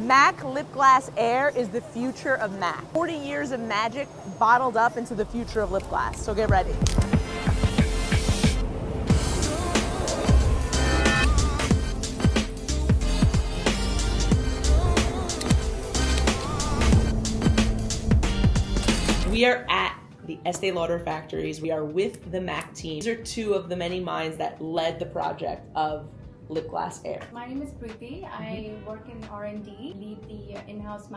MAC Lipglass Air is the future of MAC. 40 years of magic bottled up into the future of lip glass. So get ready. We are at the Estee Lauder factories. We are with the MAC team. These are two of the many minds that led the project of Lipglass Air. My name is Preeti. I work in R&D, lead the in-house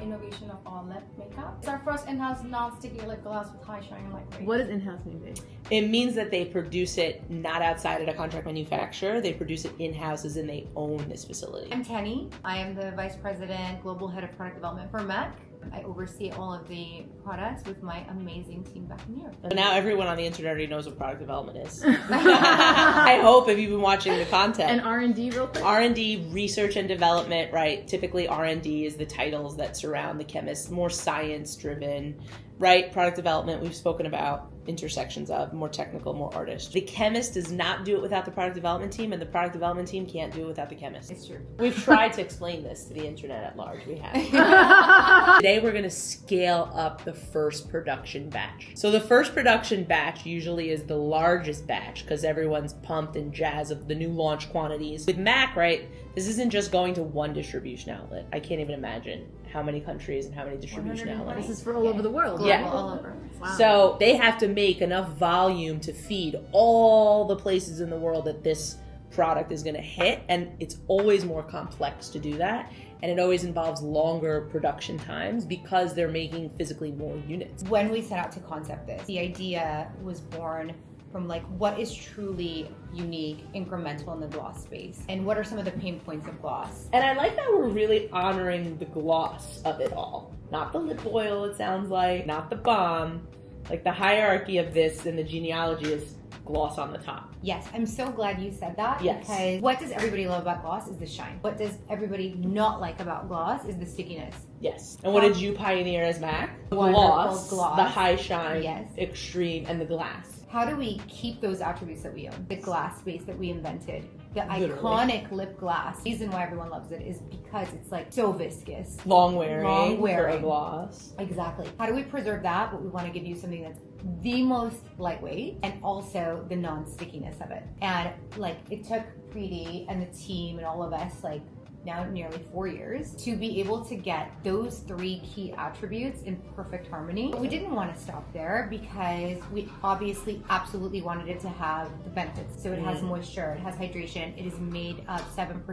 innovation of all lip makeup. It's our first in-house non-sticky lip gloss with high shine and lightweight. What does in-house mean? It means that they produce it not outside at a contract manufacturer. They produce it in-house, as in they own this facility. I'm Tenny. I am the Vice President, Global Head of Product Development for MAC. I oversee all of the products with my amazing team back in Europe. So now everyone on the internet already knows what product development is. I hope, if you've been watching the content. And R&D real quick? R&D, research and development, right? Typically R&D is the titles that surround the chemists, more science driven, right? Product development, we've spoken about intersections of, more technical, more artist. The chemist does not do it without the product development team, and the product development team can't do it without the chemist. It's true. We've tried to explain this to the internet at large, we have. Today we're gonna scale up the first production batch. So the first production batch usually is the largest batch because everyone's pumped and jazzed of the new launch quantities. With MAC, right, this isn't just going to one distribution outlet. I can't even imagine how many countries and how many distribution outlets. This is for all over the world. Global, Yeah. all over. Wow. So they have to make enough volume to feed all the places in the world that this product is going to hit, and it's always more complex to do that, and it always involves longer production times because they're making physically more units. When we set out to concept this, the idea was born from like what is truly unique, incremental in the gloss space, and what are some of the pain points of gloss. And I like that we're really honoring the gloss of it all. Not the lip oil, it sounds like, not the balm. Like the hierarchy of this and the genealogy is gloss on the top. Yes, I'm so glad you said that. Yes. Because what does everybody love about gloss is the shine. What does everybody not like about gloss is the stickiness. Yes. And what did you pioneer as MAC? The Wonderful gloss. the high shine, Yes. extreme, and the glass. How do we keep those attributes that we own? The glass space that we invented, the Literally. iconic lip glass. The reason why everyone loves it is because it's like so viscous. Long wearing, Long for wearing. a gloss. Exactly. How do we preserve that? But we want to give you something that's the most lightweight and also the non-stickiness of it. And like it took Preeti and the team and all of us like now nearly 4 years to be able to get those three key attributes in perfect harmony. But we didn't want to stop there because we obviously absolutely wanted it to have the benefits. So it has moisture, it has hydration, it is made of 7%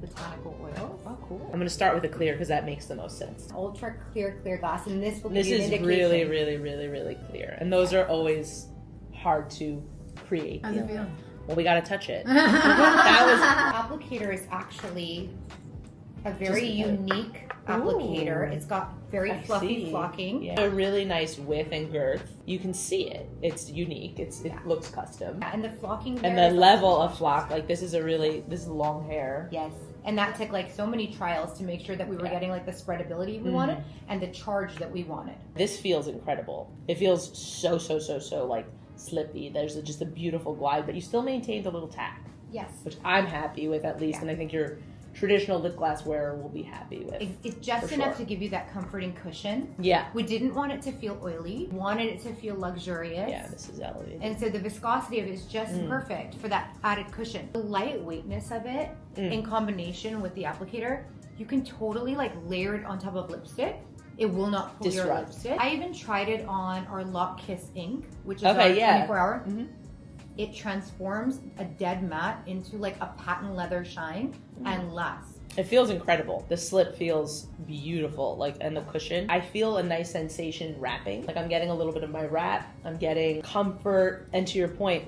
botanical oils. Oh, cool. I'm going to start with the clear because that makes the most sense. Ultra clear glass, and this will This give you is an really, indication. really, really, really clear. And those are always hard to create. How's it feel? Well, we got to touch it. That Applicator is actually a very Just- unique applicator. Ooh. It's got very I fluffy see. flocking. Yeah. A really nice width and girth. You can see it. It's unique. It looks custom. And the flocking And there the is level also- of flock, like this is long hair. Yes. And that took like so many trials to make sure that we were Yeah. getting like the spreadability we wanted and the charge that we wanted. This feels incredible. It feels so like slippy. There's just a beautiful glide, but you still maintained a little tack, Yes. which I'm happy with at least, Yeah. and I think your traditional lip glass wearer will be happy with. It's just For enough sure. to give you that comforting cushion. Yeah. We didn't want it to feel oily. We wanted it to feel luxurious. Yeah, this is elevated. And so the viscosity of it is just perfect for that added cushion. The lightweightness of it in combination with the applicator, you can totally like layer it on top of lipstick. It will not pull your Disrupt. lipstick. I even tried it on our Lock Kiss ink, which is Okay, our yeah. 24 hour. It transforms a dead matte into like a patent leather shine and lasts. It feels incredible. The slip feels beautiful, like, and the cushion. I feel a nice sensation wrapping. Like I'm getting a little bit of my wrap. I'm getting comfort. And to your point,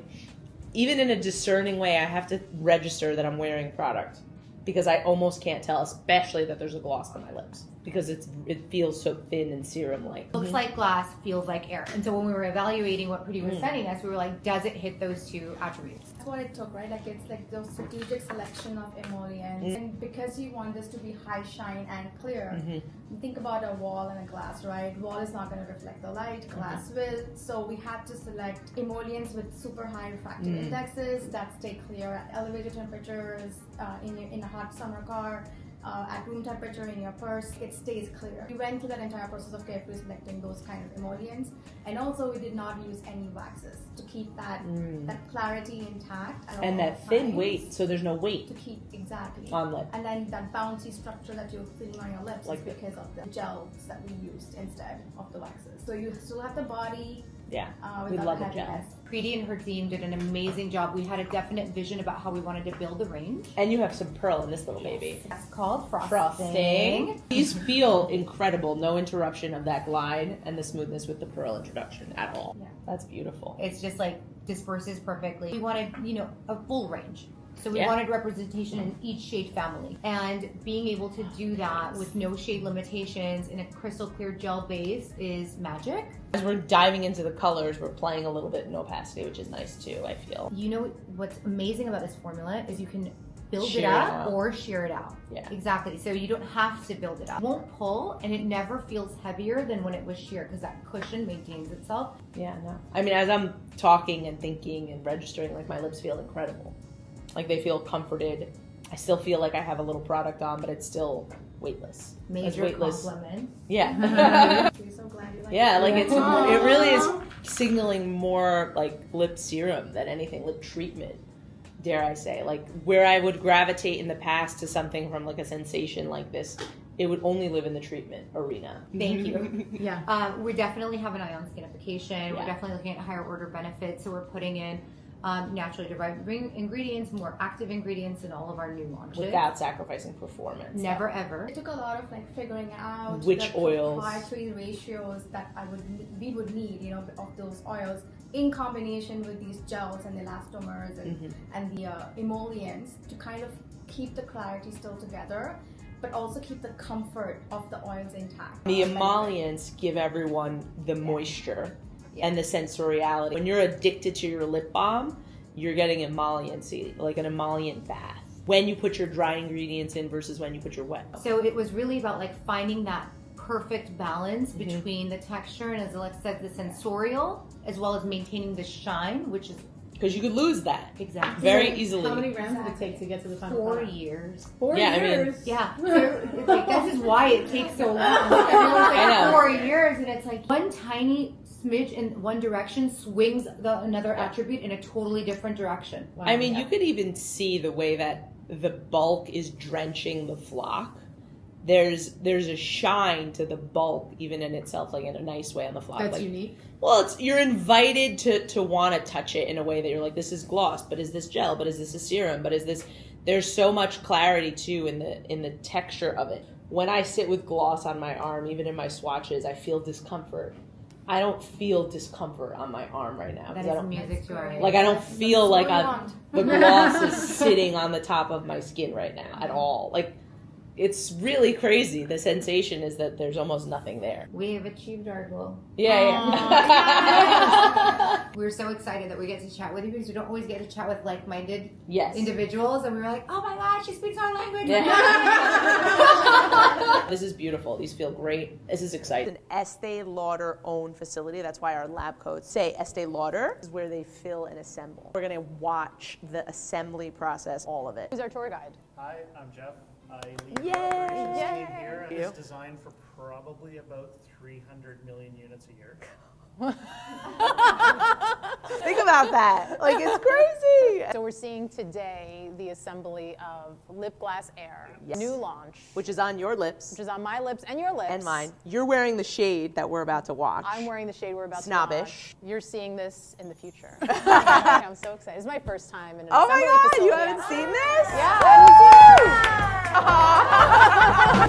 even in a discerning way, I have to register that I'm wearing product because I almost can't tell, especially that there's a gloss on my lips because it feels so thin and serum-like. Looks like glass, feels like air. And so when we were evaluating what Preeti was sending us, we were like, does it hit those two attributes? That's what it took, right? Like it's like the strategic selection of emollients. And because you want this to be high shine and clear, think about a wall and a glass, right? Wall is not going to reflect the light, glass will. So we had to select emollients with super high refractive indexes that stay clear at elevated temperatures in a hot summer car. at room temperature in your purse, it stays clear. We went through that entire process of carefully selecting those kind of emollients, and also we did not use any waxes to keep that clarity intact at And all that thin times. weight, so there's no weight To keep exactly on lip. and then that bouncy structure that you're feeling on your lips Like is because of the gels that we used instead of the waxes. So you still have the body Yeah, we without love the the gel. heaviness. Preeti and her team did an amazing job. We had a definite vision about how we wanted to build the range. And you have some pearl in this little baby. That's called frosting. Frosting. These feel incredible. No interruption of that glide and the smoothness with the pearl introduction at all. Yeah. That's beautiful. It's just like disperses perfectly. We wanted, a full range. So we Yeah. wanted representation in each shade family. And being able to do that with no shade limitations in a crystal clear gel base is magic. As we're diving into the colors, we're playing a little bit in opacity, which is nice too, I feel. You know what's amazing about this formula is you can build Shear it it up out. or shear it out. Yeah. Exactly. So you don't have to build it up. It won't pull, and it never feels heavier than when it was sheer because that cushion maintains itself. Yeah, no. I mean, as I'm talking and thinking and registering, like my lips feel incredible. Like they feel comforted. I still feel like I have a little product on, but it's still weightless. It's Major weightless. compliment. Yeah. We're so glad you like Yeah, it. like it really is signaling more like lip serum than anything, lip treatment, dare I say. Like where I would gravitate in the past to something from like a sensation like this, it would only live in the treatment arena. Thank you. Yeah. We definitely have an eye on skinification. Yeah. We're definitely looking at higher order benefits. So we're putting in naturally derived ingredients, more active ingredients in all of our new launches. Without sacrificing performance. Never ever. It took a lot of like figuring out Which the oils. proprietary ratios that we would need, of those oils in combination with these gels and the elastomers and the emollients to kind of keep the clarity still together, but also keep the comfort of the oils intact. The emollients give everyone the moisture and the sensoriality. When you're addicted to your lip balm, you're getting emolliency, like an emollient bath. When you put your dry ingredients in versus when you put your wet. So it was really about like finding that perfect balance between the texture and, as Alexis said, the sensorial, as well as maintaining the shine, which is Because you could lose that exactly very easily. How many rounds did it take to get to the final 4 product? years. 4 Yeah, I mean- years. Yeah, so it's like, this is why it takes so long. Everyone's like I know. 4 years, and it's like one tiny smidge in one direction swings another attribute in a totally different direction. Wow. I mean, you could even see the way that the bulk is drenching the flock. There's a shine to the bulk, even in itself, like in a nice way on the flock. That's like, unique. well, you're invited to want to touch it in a way that you're like, this is gloss, but is this gel, but is this a serum, but is this? There's so much clarity too in the texture of it. When I sit with gloss on my arm, even in my swatches, I feel discomfort. I don't feel discomfort on my arm right now. 'cause That I is don't, music to our ears. like I don't feel That's like what we the gloss is sitting on the top of my skin right now at all. Like it's really crazy. The sensation is that there's almost nothing there. We have achieved our goal. Yeah. We're so excited that we get to chat with you because we don't always get to chat with like-minded Yes. individuals, and we were like, oh my god, she speaks our language. This is beautiful. These feel great. This is exciting. It's an Estee Lauder owned facility. That's why our lab coats say Estee Lauder. This is where they fill and assemble. We're going to watch the assembly process, all of it. Who's our tour guide? Hi, I'm Jeff. I lead the Yay! operations Yay! team here, and You. it's designed for probably about 300 million units a year. Think about that. Like, it's crazy. So we're seeing today the assembly of Lipglass Air, Yes. new launch, Which is on your lips which is on my lips and your lips. and mine. You're wearing the shade that we're about to watch. I'm wearing the shade we're about Snobbish. to watch. You're seeing this in the future. I'm so excited. It's my first time in an Oh my assembly God, facility. you haven't seen this? Yeah, I haven't seen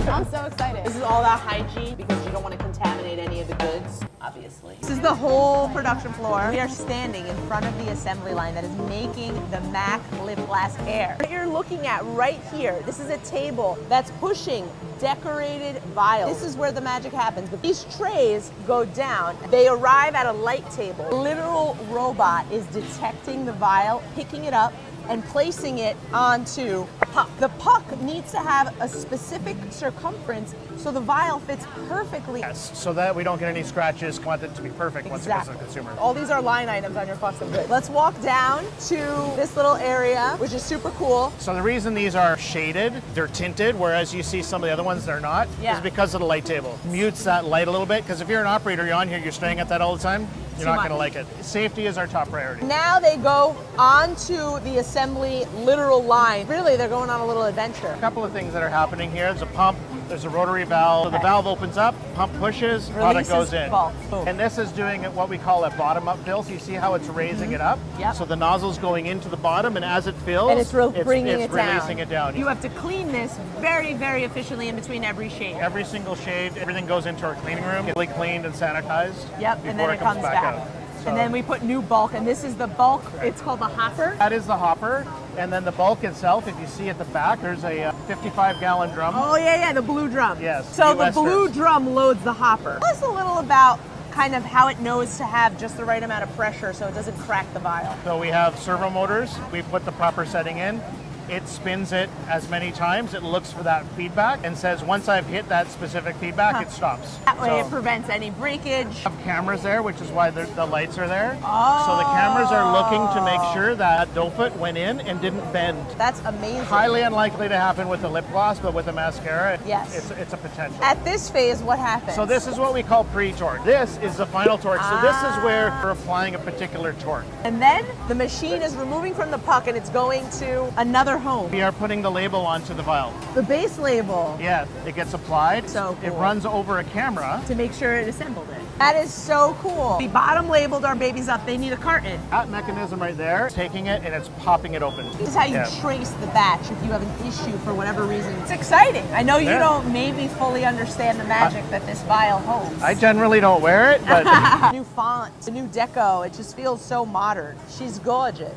it. I'm so excited. This is all about hygiene because you don't want to contaminate any of the goods, obviously. This is the whole production floor. We are standing in front of the assembly line that is making the MAC Lipglass Air. What you're looking at right here, this is a table that's pushing decorated vials. This is where the magic happens. But these trays go down. They arrive at a light table. A literal robot is detecting the vial, picking it up, and placing it onto a puck. The puck needs to have a specific circumference so the vial fits perfectly. Yes, so that we don't get any scratches. Want it to be perfect once it gets to the consumer. All these are line items on your custom goods. Let's walk down to this little area, which is super cool. So the reason these are shaded, they're tinted, whereas you see some of the other ones they're not, is because of the light table. Mutes that light a little bit, because if you're an operator, you're on here, you're staring at that all the time, you're not going to like it. Safety is our top priority. Now they go onto the assembly literal line. Really, they're going on a little adventure. A couple of things that are happening here. There's a pump, there's a rotary valve. So the valve opens up, pump pushes, product goes in. Bulk. Boom. And this is doing what we call a bottom-up fill. So you see how it's raising it up? Yep. So the nozzle's going into the bottom, and as it fills, And it's bringing it down. releasing it down. You have to clean this very, very efficiently in between every shade. Every single shade, everything goes into our cleaning room, fully cleaned and sanitized. Yep, and then it comes back out. So and then we put new bulk, and this is the bulk. It's called the hopper. that is the hopper, and then the bulk itself, if you see at the back, there's a 55-gallon drum. Oh, yeah, the blue drum. Yes, So the US blue first. drum loads the hopper. Tell us a little about kind of how it knows to have just the right amount of pressure so it doesn't crack the vial. So we have servo motors. We put the proper setting in. It spins it as many times. It looks for that feedback and says, once I've hit that specific feedback, it stops. That way So it prevents any breakage. we have cameras there, which is why the lights are there. So the cameras are looking to make sure that doe foot went in and didn't bend. That's amazing. Highly unlikely to happen with the lip gloss, but with the mascara, Yes. it's a potential. At this phase, what happens? So this is what we call pre-torque. This is the final torque. So this is where we're applying a particular torque. And then the machine is removing from the puck and it's going to another home. We are putting the label onto the vial. The base label. Yeah, it gets applied. So It cool. runs over a camera. To make sure it assembled it. That is so cool. We bottom labeled our babies up. They need a carton. That mechanism right there, taking it and it's popping it open. This is how you Yeah. trace the batch if you have an issue for whatever reason. It's exciting. I know you Yeah. don't maybe fully understand the magic that this vial holds. I generally don't wear it, but New font, a new deco. It just feels so modern. She's gorgeous.